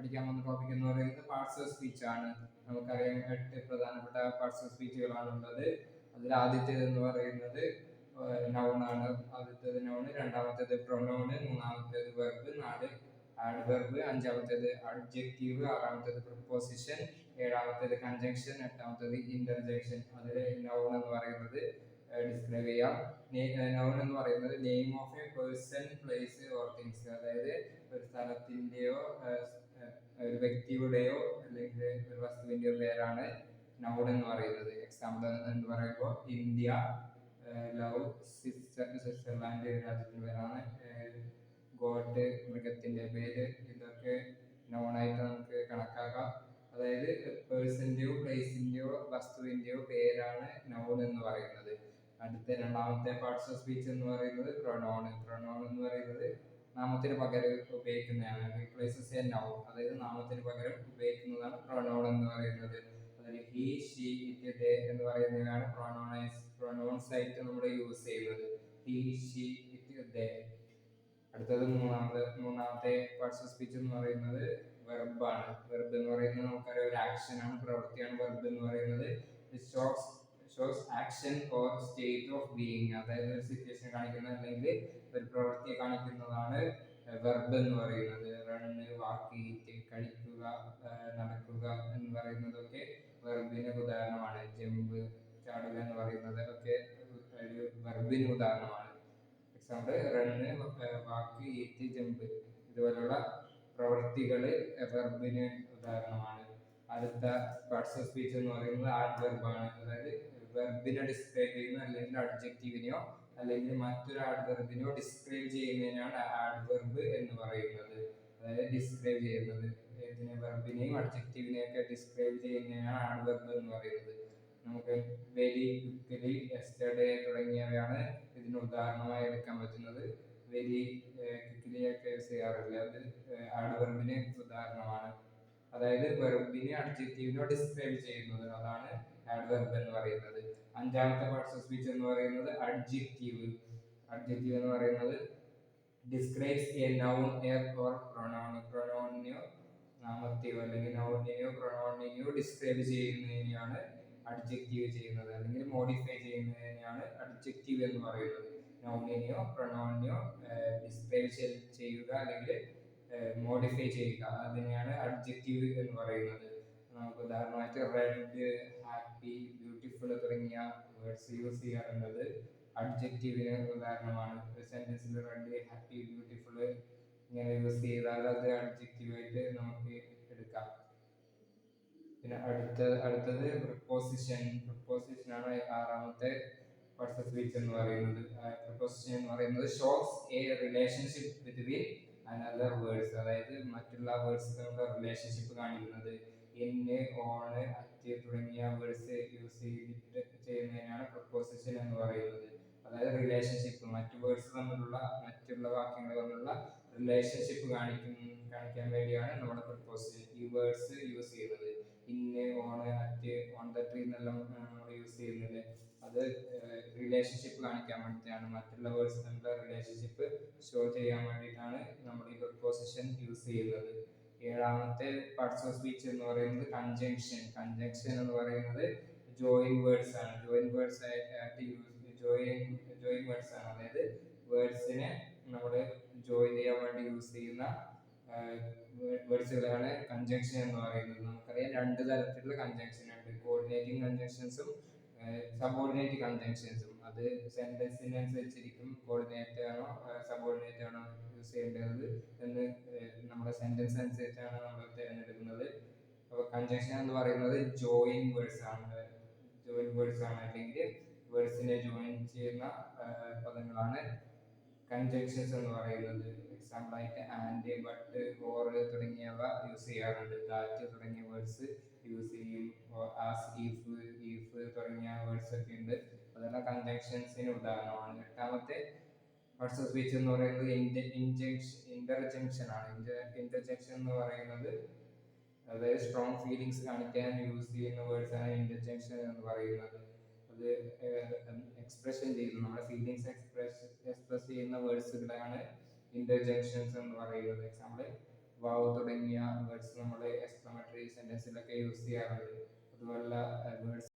പഠിക്കാൻ പോകുന്ന ടോപ്പിക് എന്ന് പറയുന്നത് പാർട്സ് ഓഫ് സ്പീച്ച് ആണ്. നമുക്കറിയാം 8 പ്രധാനപ്പെട്ട പാർട്സ് ഓഫ് സ്പീച്ചുകളാണ് ഉള്ളത്. അതിൽ ആദ്യത്തേത് എന്ന് പറയുന്നത് നൗൺ ആണ്. ആദ്യത്തേത് നൗൺ, രണ്ടാമത്തേത് പ്രൊനൗണ്, മൂന്നാമത്തേത് വെർബ്, 4 ആഡ്വെർബ്, അഞ്ചാമത്തേത് അഡ്ജക്റ്റീവ്, ആറാമത്തേത് പ്രിപ്പോസിഷൻ, ഏഴാമത്തേത് കൺജങ്ഷൻ, എട്ടാമത്തേത് ഇന്റർജെക്ഷൻ. അതിൽ നൗൺ എന്ന് പറയുന്നത് ഡിസ്ക്രൈബ് ചെയ്യാം. നൗൺ എന്ന് പറയുന്നത് name of a person, place or things. അതായത് ഒരു സ്ഥലത്തിന്റെയോ ഒരു വ്യക്തിയുടെയോ അല്ലെങ്കിൽ ഒരു വസ്തുവിന്റെയോ പേരാണ് നൗൺ എന്ന് പറയുന്നത്. എക്സാമ്പിൾ എന്ന് പറയുമ്പോൾ ഇന്ത്യ, ലവ്, സ്വിറ്റ്സർലാൻഡ് രാജ്യത്തിന്റെ പേരാണ്, ഗോട്ട് മൃഗത്തിന്റെ പേര്. ഇതൊക്കെ നൗണായിട്ട് നമുക്ക് കണക്കാക്കാം. അതായത് പേഴ്സന്റെയോ പ്ലേസിന്റെയോ വസ്തുവിന്റെയോ പേരാണ് നൗൺ എന്ന് പറയുന്നത്. അടുത്ത രണ്ടാമത്തെ പാർട്സ് ഓഫ് സ്പീച്ച് എന്ന് പറയുന്നത് പ്രൊനൗൺ. പ്രൊനൗൺ എന്ന് പറയുന്നത് നാമത്തിന് പകരം ഉപയോഗിക്കുന്നതാണ്. Replaces A noun. അതായത് നാമത്തിന് പകരം ഉപയോഗിക്കുന്നതാണ് പ്രൊനൗൺ എന്ന് പറയുന്നത്. അതായത് ഹി, ഷീ, ഇറ്റ്, ദേ എന്ന് പറയുന്നതാണ് പ്രൊനൗൺസ് ആയിട്ട് നമ്മൾ യൂസ് ചെയ്യുന്നത്. ഹി, ഷീ, ഇറ്റ്, ദേ. അടുത്തത് മൂന്നാമത്തെ പാർട്സ് ഓഫ് സ്പീച്ച് എന്ന് പറയുന്നത് വെർബാണ്. വെർബ് എന്ന് പറയുന്നത് നമുക്കറിയാം ഒരു ആക്ഷൻ ആണ്, പ്രവൃത്തിയാണ് വെർബ് എന്ന് പറയുന്നത്. Shows action or state of being. അതായത് ഒരു സിറ്റുവേഷൻ കാണിക്കുന്ന അല്ലെങ്കിൽ ഒരു പ്രവൃത്തിയെ കാണിക്കുന്നതാണ് വെർബ് എന്ന് പറയുന്നത്. റണ്ണ്, വാക്ക്, ഈറ്റ്, കഴിക്കുക, നടക്കുക എന്ന് പറയുന്നതൊക്കെ വെർബിന് ഉദാഹരണമാണ്. ജമ്പ്, ചാടുക എന്ന് പറയുന്നത് ഒക്കെ ഒരു വെർബിന് ഉദാഹരണമാണ്. എക്സാമ്പിൾ റണ്ണ്, വാക്ക്, ഈറ്റ്, ജമ്പ് ഇതുപോലുള്ള പ്രവൃത്തികൾ വെർബിന് ഉദാഹരണമാണ്. അടുത്ത പാർട്സ് ഓഫ് സ്പീച്ച് എന്ന് പറയുന്നത് ആഡ്വെർബാണ്. അതായത് വെർബിനെ ഡിസ്ക്രൈബ് ചെയ്യുന്ന അല്ലെങ്കിൽ അഡ്ജക്റ്റീവിനെയോ അല്ലെങ്കിൽ മറ്റൊരു ആഡ്വെർബിനെയോ ഡിസ്ക്രൈബ് ചെയ്യുന്നതിനാണ് ആഡ്വെർബ് എന്ന് പറയുന്നത്. അതായത് ഡിസ്ക്രൈബ് ചെയ്യുന്നത് ഇതിനെ വെർബിനെയും അഡ്ജക്റ്റീവിനെയും ഒക്കെ ഡിസ്ക്രൈബ് ചെയ്യുന്നതിനാണ് ആഡ്വെർബ് എന്ന് പറയുന്നത്. നമുക്ക് വെരി, ക്വിക്കലി, യെസ്റ്റർഡേ തുടങ്ങിയവയാണ് ഇതിന് ഉദാഹരണമായി എടുക്കാൻ പറ്റുന്നത്. വെരി, ക്വിക്കലി ഒക്കെ യൂസ് ചെയ്യാറില്ല. അത് ആഡ്വെർബിന് ഉദാഹരണമാണ്. അതായത് വെർബിനെ അഡ്ജക്റ്റീവിനോ ഡിസ്ക്രൈബ് ചെയ്യുന്നത്, അതാണ് ആഡ്വെർബ് എന്ന് പറയുന്നത്. അഞ്ചാമത്തെ പാർട്സ് ഓഫ് സ്പീച്ച് എന്ന് പറയുന്നത് അഡ്ജക്റ്റീവ്. അഡ്ജക്റ്റീവ് എന്ന് പറയുന്നത് describes a noun, a or pronoun. പ്രൊനൗണിനെയോ നാമത്തെയോ അല്ലെങ്കിൽ നൗണിനെയോ പ്രൊനൗണിനെയോ ഡിസ്ക്രൈബ് ചെയ്യുന്നതിനെയാണ് അഡ്ജക്റ്റീവ് ചെയ്യുന്നത്, അല്ലെങ്കിൽ മോഡിഫൈ ചെയ്യുന്നതിനെയാണ് അഡ്ജക്റ്റീവ് എന്ന് പറയുന്നത്. നൗണിനെയോ പ്രൊനൗണിനെയോ ഡിസ്ക്രൈബ് ചെയ്യുക അല്ലെങ്കിൽ മോഡിഫൈ ചെയ്യുക, അതിനെയാണ് അഡ്ജക്റ്റീവ് എന്ന് പറയുന്നത്. നമുക്ക് ഉദാഹരണമായിട്ട് റെഡ്, ഹാപ്പി, ബ്യൂട്ടിഫുൾ തുടങ്ങിയ വേർഡ്സ് യൂസ് ചെയ്യാറുള്ളത് അഡ്ജക്റ്റീവിന് ഉദാഹരണമാണ്. ഒരു സെന്റൻസിൽ റെഡ്, ഹാപ്പി, ബ്യൂട്ടിഫുൾ ഇങ്ങനെ യൂസ് ചെയ്താൽ അത് അഡ്ജക്റ്റീവായിട്ട് നമുക്ക് എടുക്കാം. പിന്നെ അടുത്തത് പ്രിപ്പോസിഷൻ. പ്രിപ്പോസിഷൻ ആണ് ആറാമത്തെ പാർട്സ് ഓഫ് സ്പീച്ച് എന്ന് പറയുന്നത്. പ്രിപ്പോസിഷൻ എന്ന് പറയുന്നത് shows A relationship between another words. അതായത് മറ്റുള്ള വേർഡ്സ് തമ്മിലുള്ള റിലേഷൻഷിപ്പ് കാണിക്കുന്നത്. ഇന്ന്, ഓണ്, അറ്റ് തുടങ്ങിയ വേർഡ്സ് യൂസ് ചെയ്തിട്ട് ചെയ്യുന്നതിനാണ് പ്രിപ്പോസിഷൻ എന്ന് പറയുന്നത്. അതായത് റിലേഷൻഷിപ്പ്, മറ്റു വേർഡ്സ് തമ്മിലുള്ള മറ്റുള്ള വാക്യങ്ങൾ തമ്മിലുള്ള റിലേഷൻഷിപ്പ് കാണിക്കാൻ വേണ്ടിയാണ് നമ്മൾ പ്രിപ്പോസിഷൻ ഈ വേർഡ്സ് യൂസ് ചെയ്യുന്നത്. ഇന്ന്, on, at, on the tree എന്നെല്ലാം നമ്മൾ യൂസ് ചെയ്യുന്നത് അത് റിലേഷൻഷിപ്പ് കാണിക്കാൻ വേണ്ടിയിട്ടാണ്. മറ്റുള്ള വേർഡ്സ് തമ്മിലുള്ള റിലേഷൻഷിപ്പ് ഷോ ചെയ്യാൻ വേണ്ടിയിട്ടാണ് നമ്മൾ ഈ പ്രിപ്പോസിഷൻ യൂസ് ചെയ്യുന്നത്. ഏഴാമത്തെ പാർട്സ് ഓഫ് സ്പീച്ച് എന്ന് പറയുന്നത് കൺജങ്ഷൻ. കൺജങ്ഷൻ എന്ന് പറയുന്നത് ജോയിൻ വേർഡ്സ് ആണ്. ജോയിൻ വേർഡ്സ് ആയിട്ട് ജോയിൻ വേർഡ്സ് ആണ്. അതായത് വേർഡ്സിനെ നമ്മൾ ജോയിൻ ചെയ്യാൻ വേണ്ടി യൂസ് ചെയ്യുന്ന വേർഡ്സുകളാണ് കൺജങ്ഷൻ എന്ന് പറയുന്നത്. നമുക്കറിയാം രണ്ട് തരത്തിലുള്ള കൺജങ്ഷൻ ഉണ്ട്. കോർഡിനേറ്റിംഗ് കൺജങ്ഷൻസും സബോർഡിനേറ്റ് കൺജങ്ഷൻസും. അത് സെന്റൻസിനനുസരിച്ചിരിക്കും കോർഡിനേറ്റ് ആണോ സബോർഡിനേറ്റ് ആണോ യൂസ് ചെയ്യേണ്ടത് എന്ന് നമ്മുടെ സെന്റൻസ് അനുസരിച്ചാണ് നമ്മൾ തിരഞ്ഞെടുക്കുന്നത്. അപ്പോൾ കൺജങ്ഷൻ എന്ന് പറയുന്നത് ജോയിൻ വേർഡ്സ് ആണ്. ജോയിൻ വേർഡ്സ് ആണ് അല്ലെങ്കിൽ വേർഡ്സിനെ ജോയിൻ ചെയ്യുന്ന പദങ്ങളാണ് കൺജങ്ഷൻസ് എന്ന് പറയുന്നത്. എക്സാമ്പിൾ ആയിട്ട് ആൻഡ്, ബട്ട്, ഓർ തുടങ്ങിയവ യൂസ് ചെയ്യാറുണ്ട്. ദാറ്റ് തുടങ്ങിയ വേർഡ്സ് യൂസ് ചെയ്യും. ആസ്, ഈഫ് തുടങ്ങിയ വേർഡ്സ് ഒക്കെ ഉണ്ട്. അതെല്ലാം കൺജങ്ഷൻസിന് ഉദാഹരണമാണ്. എട്ടാമത്തെ പാർട്സ് ഓഫ് സ്പീച്ച് എന്ന് പറയുന്നത് ഇന്റർജങ്ഷൻ ആണ്. ഇന്റർജങ്ഷൻ എന്ന് പറയുന്നത് അതായത് സ്ട്രോങ് ഫീലിങ്സ് കാണിക്കാൻ യൂസ് ചെയ്യുന്ന വേർഡ്സ് ആണ് ഇന്റർജങ്ഷൻ എന്ന് പറയുന്നത്. അത് എക്സ്പ്രഷൻ ചെയ്യുന്നു, നമ്മുടെ ഫീലിങ്സ് എക്സ്പ്രസ് ചെയ്യുന്ന വേർഡ്സുകളാണ് ഇന്റർജങ്ഷൻസ് എന്ന് പറയുന്നത്. എക്സാമ്പിൾ വാവ് തുടങ്ങിയ വേർഡ്സ് നമ്മൾ എക്സ്ക്ലമേറ്ററി സെന്റൻസിലൊക്കെ യൂസ് ചെയ്യാറുണ്ട്. അതുപോലുള്ള വേർഡ്സ്